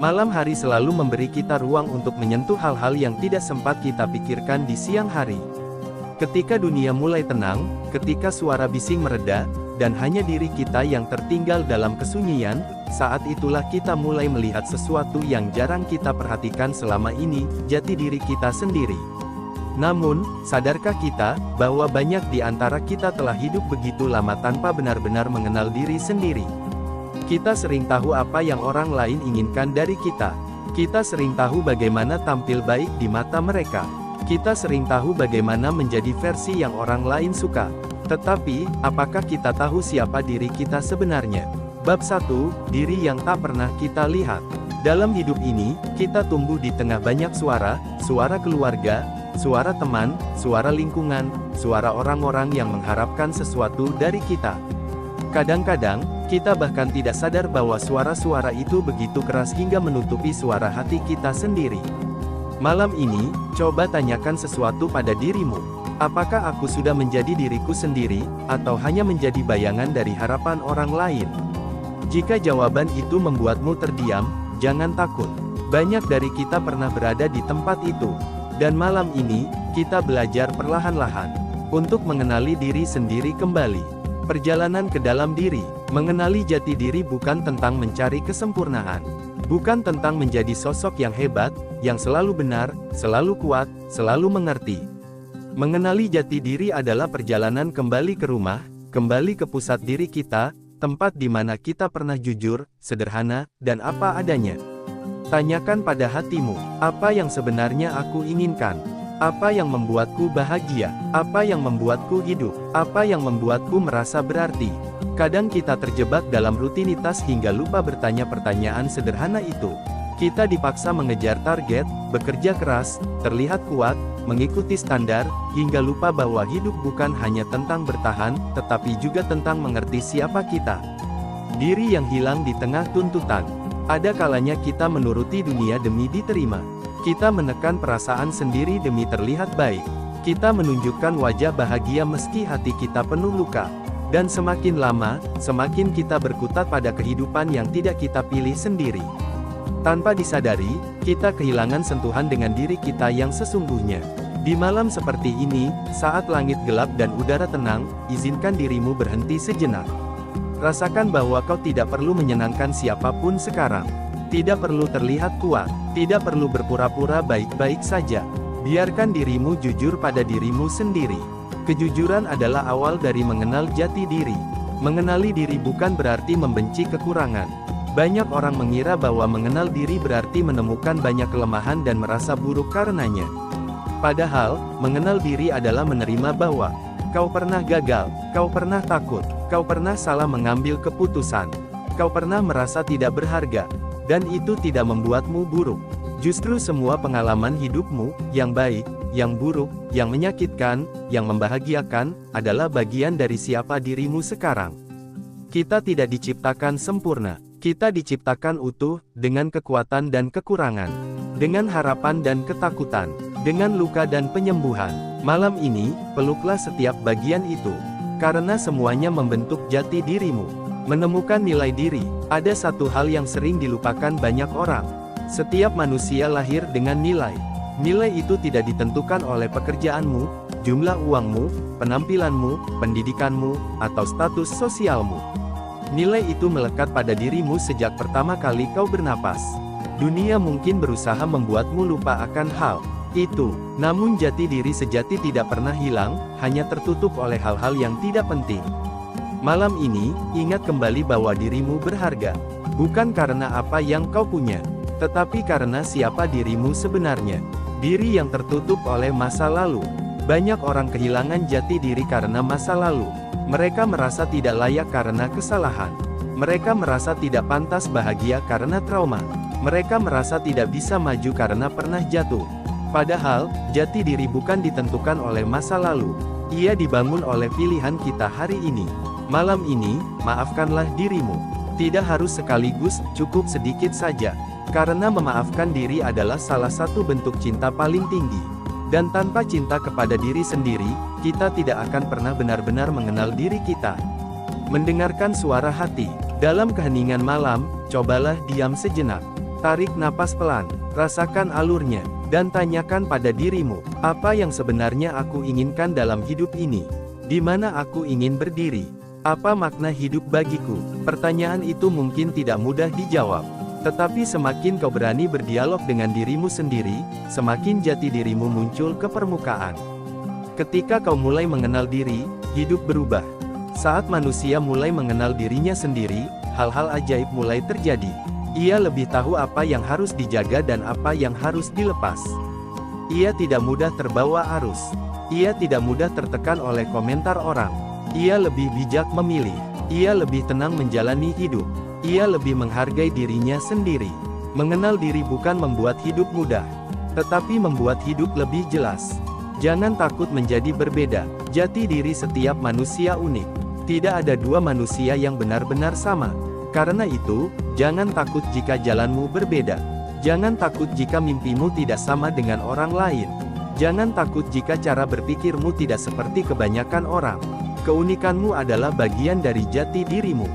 Malam hari selalu memberi kita ruang untuk menyentuh hal-hal yang tidak sempat kita pikirkan di siang hari. Ketika dunia mulai tenang, ketika suara bising mereda, dan hanya diri kita yang tertinggal dalam kesunyian, saat itulah kita mulai melihat sesuatu yang jarang kita perhatikan selama ini, jati diri kita sendiri. Namun, sadarkah kita, bahwa banyak di antara kita telah hidup begitu lama tanpa benar-benar mengenal diri sendiri? Kita sering tahu apa yang orang lain inginkan dari kita. Kita sering tahu bagaimana tampil baik di mata mereka. Kita sering tahu bagaimana menjadi versi yang orang lain suka. Tetapi, apakah kita tahu siapa diri kita sebenarnya? Bab 1, Diri yang tak pernah kita lihat. Dalam hidup ini, kita tumbuh di tengah banyak suara, suara keluarga, suara teman, suara lingkungan, suara orang-orang yang mengharapkan sesuatu dari kita. Kadang-kadang, kita bahkan tidak sadar bahwa suara-suara itu begitu keras hingga menutupi suara hati kita sendiri. Malam ini, coba tanyakan sesuatu pada dirimu. Apakah aku sudah menjadi diriku sendiri, atau hanya menjadi bayangan dari harapan orang lain? Jika jawaban itu membuatmu terdiam, jangan takut. Banyak dari kita pernah berada di tempat itu. Dan malam ini, kita belajar perlahan-lahan untuk mengenali diri sendiri kembali. Perjalanan ke dalam diri. Mengenali jati diri bukan tentang mencari kesempurnaan. Bukan tentang menjadi sosok yang hebat, yang selalu benar, selalu kuat, selalu mengerti. Mengenali jati diri adalah perjalanan kembali ke rumah, kembali ke pusat diri kita, tempat di mana kita pernah jujur, sederhana, dan apa adanya. Tanyakan pada hatimu, apa yang sebenarnya aku inginkan? Apa yang membuatku bahagia? Apa yang membuatku hidup? Apa yang membuatku merasa berarti? Kadang kita terjebak dalam rutinitas hingga lupa bertanya pertanyaan sederhana itu. Kita dipaksa mengejar target, bekerja keras, terlihat kuat, mengikuti standar, hingga lupa bahwa hidup bukan hanya tentang bertahan, tetapi juga tentang mengerti siapa kita. Diri yang hilang di tengah tuntutan. Ada kalanya kita menuruti dunia demi diterima. Kita menekan perasaan sendiri demi terlihat baik. Kita menunjukkan wajah bahagia meski hati kita penuh luka. Dan semakin lama, semakin kita berkutat pada kehidupan yang tidak kita pilih sendiri. Tanpa disadari, kita kehilangan sentuhan dengan diri kita yang sesungguhnya. Di malam seperti ini, saat langit gelap dan udara tenang, izinkan dirimu berhenti sejenak. Rasakan bahwa kau tidak perlu menyenangkan siapapun sekarang. Tidak perlu terlihat kuat, tidak perlu berpura-pura baik-baik saja. Biarkan dirimu jujur pada dirimu sendiri. Kejujuran adalah awal dari mengenal jati diri. Mengenali diri bukan berarti membenci kekurangan. Banyak orang mengira bahwa mengenal diri berarti menemukan banyak kelemahan dan merasa buruk karenanya. Padahal, mengenal diri adalah menerima bahwa kau pernah gagal, kau pernah takut, kau pernah salah mengambil keputusan, kau pernah merasa tidak berharga. Dan itu tidak membuatmu buruk. Justru semua pengalaman hidupmu, yang baik, yang buruk, yang menyakitkan, yang membahagiakan, adalah bagian dari siapa dirimu sekarang. Kita tidak diciptakan sempurna. Kita diciptakan utuh, dengan kekuatan dan kekurangan. Dengan harapan dan ketakutan. Dengan luka dan penyembuhan. Malam ini, peluklah setiap bagian itu. Karena semuanya membentuk jati dirimu. Menemukan nilai diri, ada satu hal yang sering dilupakan banyak orang. Setiap manusia lahir dengan nilai. Nilai itu tidak ditentukan oleh pekerjaanmu, jumlah uangmu, penampilanmu, pendidikanmu, atau status sosialmu. Nilai itu melekat pada dirimu sejak pertama kali kau bernapas. Dunia mungkin berusaha membuatmu lupa akan hal itu. Namun jati diri sejati tidak pernah hilang, hanya tertutup oleh hal-hal yang tidak penting. Malam ini, ingat kembali bahwa dirimu berharga. Bukan karena apa yang kau punya, tetapi karena siapa dirimu sebenarnya. Diri yang tertutup oleh masa lalu. Banyak orang kehilangan jati diri karena masa lalu. Mereka merasa tidak layak karena kesalahan. Mereka merasa tidak pantas bahagia karena trauma. Mereka merasa tidak bisa maju karena pernah jatuh. Padahal, jati diri bukan ditentukan oleh masa lalu. Ia dibangun oleh pilihan kita hari ini. Malam ini, maafkanlah dirimu. Tidak harus sekaligus, cukup sedikit saja. Karena memaafkan diri adalah salah satu bentuk cinta paling tinggi. Dan tanpa cinta kepada diri sendiri, kita tidak akan pernah benar-benar mengenal diri kita. Mendengarkan suara hati. Dalam keheningan malam, cobalah diam sejenak. Tarik napas pelan, rasakan alurnya, dan tanyakan pada dirimu, apa yang sebenarnya aku inginkan dalam hidup ini? Di mana aku ingin berdiri? Apa makna hidup bagiku? Pertanyaan itu mungkin tidak mudah dijawab. Tetapi semakin kau berani berdialog dengan dirimu sendiri, semakin jati dirimu muncul ke permukaan. Ketika kau mulai mengenal diri, hidup berubah. Saat manusia mulai mengenal dirinya sendiri, hal-hal ajaib mulai terjadi. Ia lebih tahu apa yang harus dijaga dan apa yang harus dilepas. Ia tidak mudah terbawa arus. Ia tidak mudah tertekan oleh komentar orang. Ia lebih bijak memilih. Ia lebih tenang menjalani hidup. Ia lebih menghargai dirinya sendiri. Mengenal diri bukan membuat hidup mudah, tetapi membuat hidup lebih jelas. Jangan takut menjadi berbeda. Jati diri setiap manusia unik. Tidak ada dua manusia yang benar-benar sama. Karena itu, jangan takut jika jalanmu berbeda. Jangan takut jika mimpimu tidak sama dengan orang lain. Jangan takut jika cara berpikirmu tidak seperti kebanyakan orang. Keunikanmu adalah bagian dari jati dirimu.